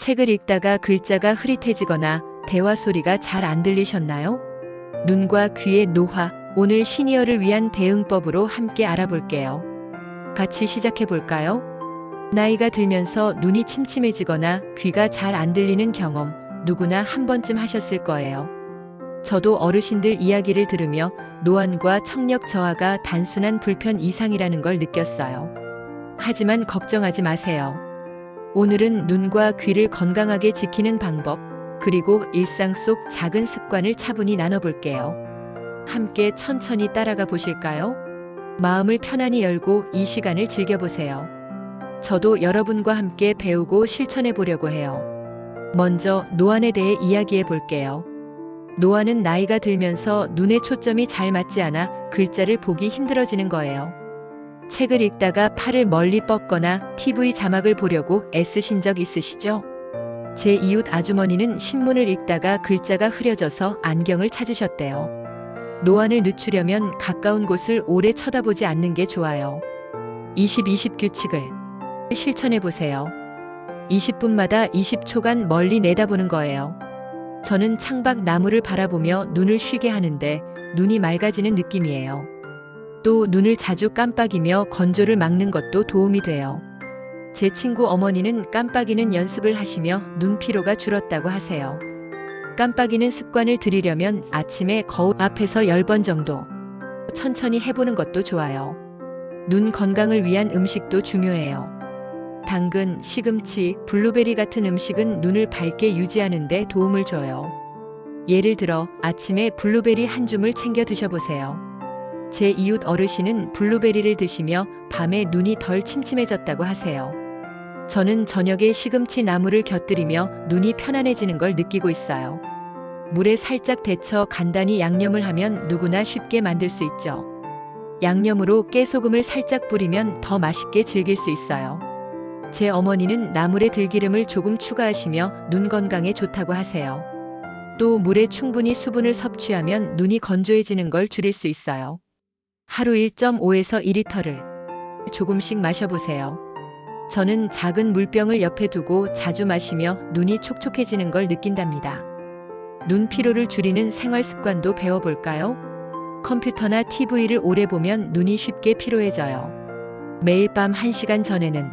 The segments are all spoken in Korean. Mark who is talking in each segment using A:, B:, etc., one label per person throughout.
A: 책을 읽다가 글자가 흐릿해지거나 대화 소리가 잘 안 들리셨나요? 눈과 귀의 노화, 오늘 시니어를 위한 대응법으로 함께 알아볼게요. 같이 시작해 볼까요? 나이가 들면서 눈이 침침해지거나 귀가 잘 안 들리는 경험, 누구나 한 번쯤 하셨을 거예요. 저도 어르신들 이야기를 들으며 노안과 청력 저하가 단순한 불편 이상이라는 걸 느꼈어요. 하지만 걱정하지 마세요. 오늘은 눈과 귀를 건강하게 지키는 방법, 그리고 일상 속 작은 습관을 차분히 나눠볼게요. 함께 천천히 따라가 보실까요? 마음을 편안히 열고 이 시간을 즐겨보세요. 저도 여러분과 함께 배우고 실천해 보려고 해요. 먼저 노안에 대해 이야기해 볼게요. 노안은 나이가 들면서 눈의 초점이 잘 맞지 않아 글자를 보기 힘들어지는 거예요. 책을 읽다가 팔을 멀리 뻗거나 TV 자막을 보려고 애쓰신 적 있으시죠? 제 이웃 아주머니는 신문을 읽다가 글자가 흐려져서 안경을 찾으셨대요. 노안을 늦추려면 가까운 곳을 오래 쳐다보지 않는 게 좋아요. 20-20 규칙을 실천해 보세요. 20분마다 20초간 멀리 내다보는 거예요. 저는 창밖 나무를 바라보며 눈을 쉬게 하는데 눈이 맑아지는 느낌이에요. 또 눈을 자주 깜빡이며 건조를 막는 것도 도움이 돼요. 제 친구 어머니는 깜빡이는 연습을 하시며 눈 피로가 줄었다고 하세요. 깜빡이는 습관을 들이려면 아침에 거울 앞에서 10번 정도 천천히 해보는 것도 좋아요. 눈 건강을 위한 음식도 중요해요. 당근, 시금치, 블루베리 같은 음식은 눈을 밝게 유지하는 데 도움을 줘요. 예를 들어 아침에 블루베리 한 줌을 챙겨 드셔보세요. 제 이웃 어르신은 블루베리를 드시며 밤에 눈이 덜 침침해졌다고 하세요. 저는 저녁에 시금치 나물을 곁들이며 눈이 편안해지는 걸 느끼고 있어요. 물에 살짝 데쳐 간단히 양념을 하면 누구나 쉽게 만들 수 있죠. 양념으로 깨소금을 살짝 뿌리면 더 맛있게 즐길 수 있어요. 제 어머니는 나물에 들기름을 조금 추가하시며 눈 건강에 좋다고 하세요. 또 물에 충분히 수분을 섭취하면 눈이 건조해지는 걸 줄일 수 있어요. 하루 1.5에서 2리터를 조금씩 마셔보세요. 저는 작은 물병을 옆에 두고 자주 마시며 눈이 촉촉해지는 걸 느낀답니다. 눈 피로를 줄이는 생활 습관도 배워볼까요? 컴퓨터나 TV를 오래 보면 눈이 쉽게 피로해져요. 매일 밤 1시간 전에는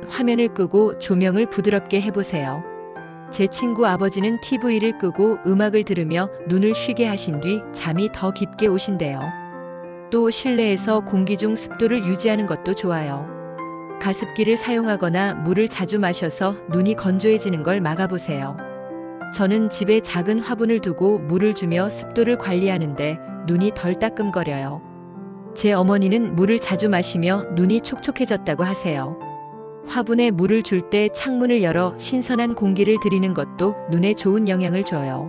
A: 화면을 끄고 조명을 부드럽게 해보세요. 제 친구 아버지는 TV를 끄고 음악을 들으며 눈을 쉬게 하신 뒤 잠이 더 깊게 오신대요. 또 실내에서 공기 중 습도를 유지하는 것도 좋아요. 가습기를 사용하거나 물을 자주 마셔서 눈이 건조해지는 걸 막아보세요. 저는 집에 작은 화분을 두고 물을 주며 습도를 관리하는데 눈이 덜 따끔거려요. 제 어머니는 물을 자주 마시며 눈이 촉촉해졌다고 하세요. 화분에 물을 줄 때 창문을 열어 신선한 공기를 들이는 것도 눈에 좋은 영향을 줘요.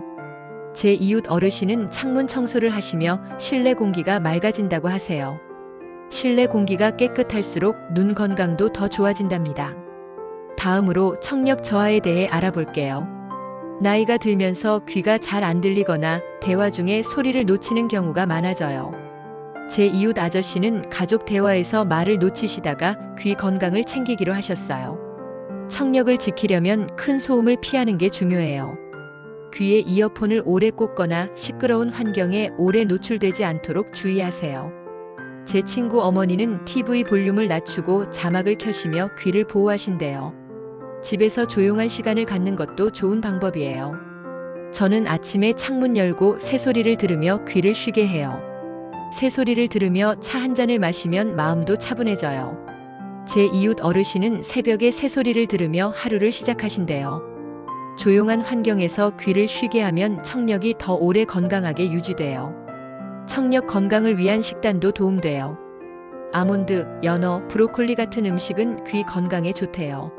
A: 제 이웃 어르신은 창문 청소를 하시며 실내 공기가 맑아진다고 하세요. 실내 공기가 깨끗할수록 눈 건강도 더 좋아진답니다. 다음으로 청력 저하에 대해 알아볼게요. 나이가 들면서 귀가 잘 안 들리거나 대화 중에 소리를 놓치는 경우가 많아져요. 제 이웃 아저씨는 가족 대화에서 말을 놓치시다가 귀 건강을 챙기기로 하셨어요. 청력을 지키려면 큰 소음을 피하는 게 중요해요. 귀에 이어폰을 오래 꽂거나 시끄러운 환경에 오래 노출되지 않도록 주의하세요. 제 친구 어머니는 TV 볼륨을 낮추고 자막을 켜시며 귀를 보호하신대요. 집에서 조용한 시간을 갖는 것도 좋은 방법이에요. 저는 아침에 창문 열고 새소리를 들으며 귀를 쉬게 해요. 새소리를 들으며 차 한 잔을 마시면 마음도 차분해져요. 제 이웃 어르신은 새벽에 새소리를 들으며 하루를 시작하신대요. 조용한 환경에서 귀를 쉬게 하면 청력이 더 오래 건강하게 유지돼요. 청력 건강을 위한 식단도 도움돼요. 아몬드, 연어, 브로콜리 같은 음식은 귀 건강에 좋대요.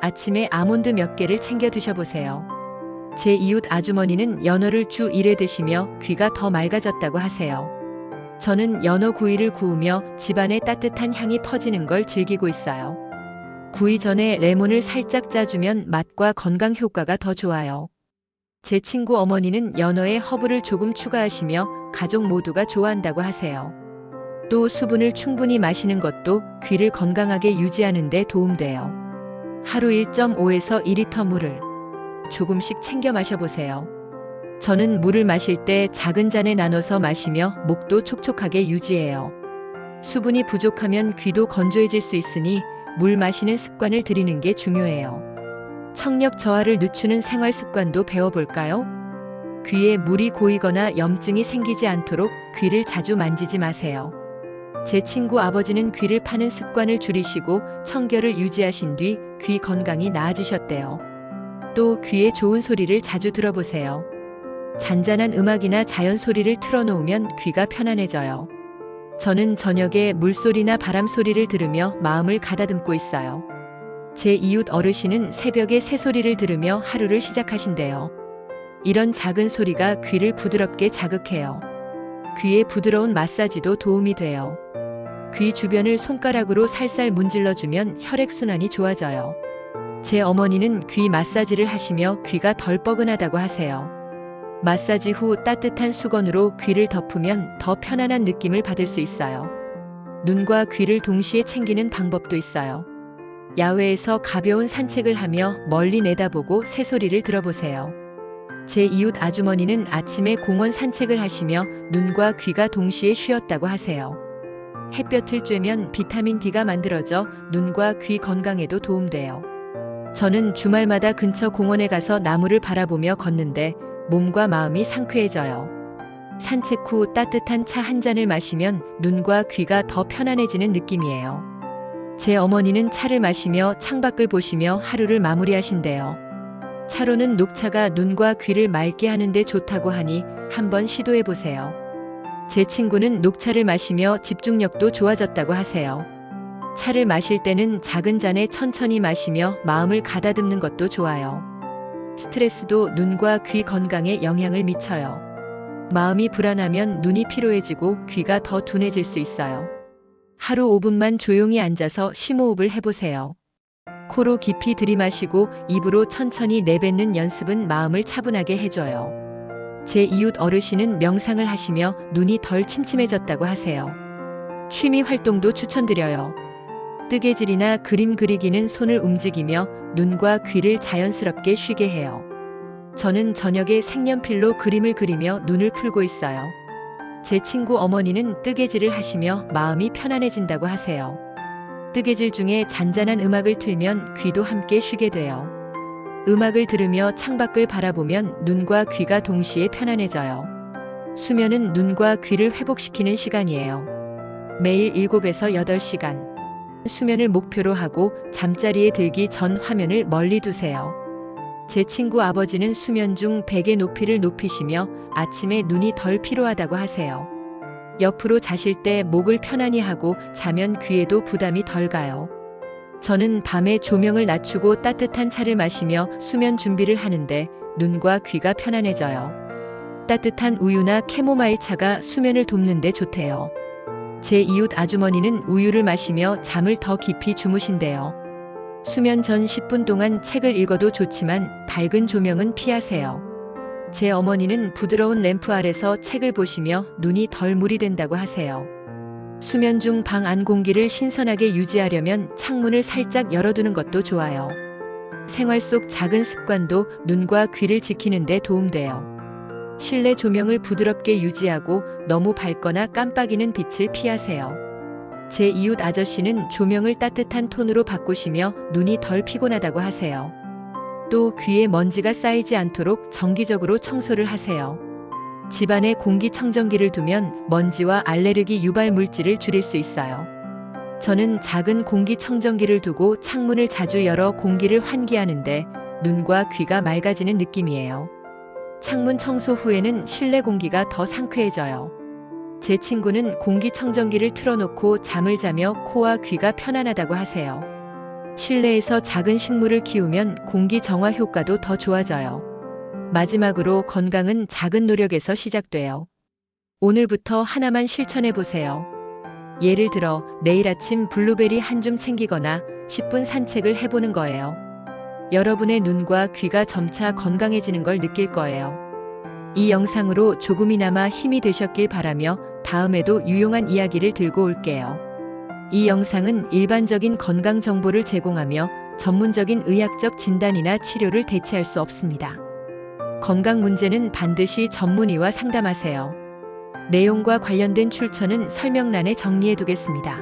A: 아침에 아몬드 몇 개를 챙겨 드셔보세요. 제 이웃 아주머니는 연어를 주 1회 드시며 귀가 더 맑아졌다고 하세요. 저는 연어 구이를 구우며 집안에 따뜻한 향이 퍼지는 걸 즐기고 있어요. 구이 전에 레몬을 살짝 짜주면 맛과 건강 효과가 더 좋아요. 제 친구 어머니는 연어에 허브를 조금 추가하시며 가족 모두가 좋아한다고 하세요. 또 수분을 충분히 마시는 것도 귀를 건강하게 유지하는 데 도움돼요. 하루 1.5에서 2리터 물을 조금씩 챙겨 마셔보세요. 저는 물을 마실 때 작은 잔에 나눠서 마시며 목도 촉촉하게 유지해요. 수분이 부족하면 귀도 건조해질 수 있으니 물 마시는 습관을 들이는 게 중요해요. 청력 저하를 늦추는 생활 습관도 배워볼까요? 귀에 물이 고이거나 염증이 생기지 않도록 귀를 자주 만지지 마세요. 제 친구 아버지는 귀를 파는 습관을 줄이시고 청결을 유지하신 뒤 귀 건강이 나아지셨대요. 또 귀에 좋은 소리를 자주 들어보세요. 잔잔한 음악이나 자연 소리를 틀어놓으면 귀가 편안해져요. 저는 저녁에 물소리나 바람 소리를 들으며 마음을 가다듬고 있어요. 제 이웃 어르신은 새벽에 새소리를 들으며 하루를 시작하신대요. 이런 작은 소리가 귀를 부드럽게 자극해요. 귀에 부드러운 마사지도 도움이 돼요. 귀 주변을 손가락으로 살살 문질러주면 혈액순환이 좋아져요. 제 어머니는 귀 마사지를 하시며 귀가 덜 뻐근하다고 하세요. 마사지 후 따뜻한 수건으로 귀를 덮으면 더 편안한 느낌을 받을 수 있어요. 눈과 귀를 동시에 챙기는 방법도 있어요. 야외에서 가벼운 산책을 하며 멀리 내다보고 새소리를 들어보세요. 제 이웃 아주머니는 아침에 공원 산책을 하시며 눈과 귀가 동시에 쉬었다고 하세요. 햇볕을 쬐면 비타민 D가 만들어져 눈과 귀 건강에도 도움돼요. 저는 주말마다 근처 공원에 가서 나무를 바라보며 걷는데 몸과 마음이 상쾌해져요. 산책 후 따뜻한 차 한 잔을 마시면 눈과 귀가 더 편안해지는 느낌이에요. 제 어머니는 차를 마시며 창밖을 보시며 하루를 마무리하신대요. 차로는 녹차가 눈과 귀를 맑게 하는데 좋다고 하니 한번 시도해보세요. 제 친구는 녹차를 마시며 집중력도 좋아졌다고 하세요. 차를 마실 때는 작은 잔에 천천히 마시며 마음을 가다듬는 것도 좋아요. 스트레스도 눈과 귀 건강에 영향을 미쳐요. 마음이 불안하면 눈이 피로해지고 귀가 더 둔해질 수 있어요. 하루 5분만 조용히 앉아서 심호흡을 해보세요. 코로 깊이 들이마시고 입으로 천천히 내뱉는 연습은 마음을 차분하게 해줘요. 제 이웃 어르신은 명상을 하시며 눈이 덜 침침해졌다고 하세요. 취미 활동도 추천드려요. 뜨개질이나 그림 그리기는 손을 움직이며 눈과 귀를 자연스럽게 쉬게 해요. 저는 저녁에 색연필로 그림을 그리며 눈을 풀고 있어요. 제 친구 어머니는 뜨개질을 하시며 마음이 편안해진다고 하세요. 뜨개질 중에 잔잔한 음악을 틀면 귀도 함께 쉬게 돼요. 음악을 들으며 창밖을 바라보면 눈과 귀가 동시에 편안해져요. 수면은 눈과 귀를 회복시키는 시간이에요. 매일 7에서 8시간. 수면을 목표로 하고 잠자리에 들기 전 화면을 멀리 두세요. 제 친구 아버지는 수면 중 베개 높이를 높이시며 아침에 눈이 덜 피로하다고 하세요. 옆으로 자실 때 목을 편안히 하고 자면 귀에도 부담이 덜 가요. 저는 밤에 조명을 낮추고 따뜻한 차를 마시며 수면 준비를 하는데 눈과 귀가 편안해져요. 따뜻한 우유나 캐모마일 차가 수면을 돕는 데 좋대요. 제 이웃 아주머니는 우유를 마시며 잠을 더 깊이 주무신대요. 수면 전 10분 동안 책을 읽어도 좋지만 밝은 조명은 피하세요. 제 어머니는 부드러운 램프 아래서 책을 보시며 눈이 덜 무리된다고 하세요. 수면 중 방 안 공기를 신선하게 유지하려면 창문을 살짝 열어두는 것도 좋아요. 생활 속 작은 습관도 눈과 귀를 지키는 데 도움돼요. 실내 조명을 부드럽게 유지하고 너무 밝거나 깜빡이는 빛을 피하세요. 제 이웃 아저씨는 조명을 따뜻한 톤으로 바꾸시며 눈이 덜 피곤하다고 하세요. 또 귀에 먼지가 쌓이지 않도록 정기적으로 청소를 하세요. 집안에 공기청정기를 두면 먼지와 알레르기 유발 물질을 줄일 수 있어요. 저는 작은 공기청정기를 두고 창문을 자주 열어 공기를 환기하는데 눈과 귀가 맑아지는 느낌이에요. 창문 청소 후에는 실내 공기가 더 상쾌해져요. 제 친구는 공기청정기를 틀어놓고 잠을 자며 코와 귀가 편안하다고 하세요. 실내에서 작은 식물을 키우면 공기 정화 효과도 더 좋아져요. 마지막으로 건강은 작은 노력에서 시작돼요. 오늘부터 하나만 실천해 보세요. 예를 들어 내일 아침 블루베리 한 줌 챙기거나 10분 산책을 해보는 거예요. 여러분의 눈과 귀가 점차 건강해지는 걸 느낄 거예요. 이 영상으로 조금이나마 힘이 되셨길 바라며 다음에도 유용한 이야기를 들고 올게요. 이 영상은 일반적인 건강 정보를 제공하며 전문적인 의학적 진단이나 치료를 대체할 수 없습니다. 건강 문제는 반드시 전문의와 상담하세요. 내용과 관련된 출처는 설명란에 정리해 두겠습니다.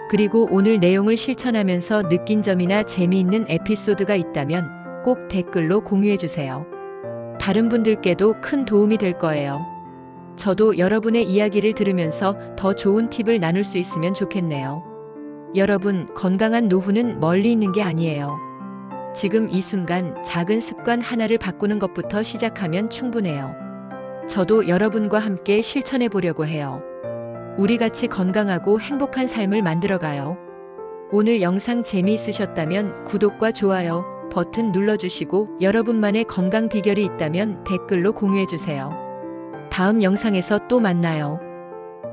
A: 그리고 오늘 내용을 실천하면서 느낀 점이나 재미있는 에피소드가 있다면 꼭 댓글로 공유해 주세요. 다른 분들께도 큰 도움이 될 거예요. 저도 여러분의 이야기를 들으면서 더 좋은 팁을 나눌 수 있으면 좋겠네요. 여러분, 건강한 노후는 멀리 있는 게 아니에요. 지금 이 순간 작은 습관 하나를 바꾸는 것부터 시작하면 충분해요. 저도 여러분과 함께 실천해 보려고 해요. 우리 같이 건강하고 행복한 삶을 만들어가요. 오늘 영상 재미있으셨다면 구독과 좋아요 버튼 눌러주시고 여러분만의 건강 비결이 있다면 댓글로 공유해주세요. 다음 영상에서 또 만나요.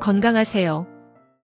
A: 건강하세요.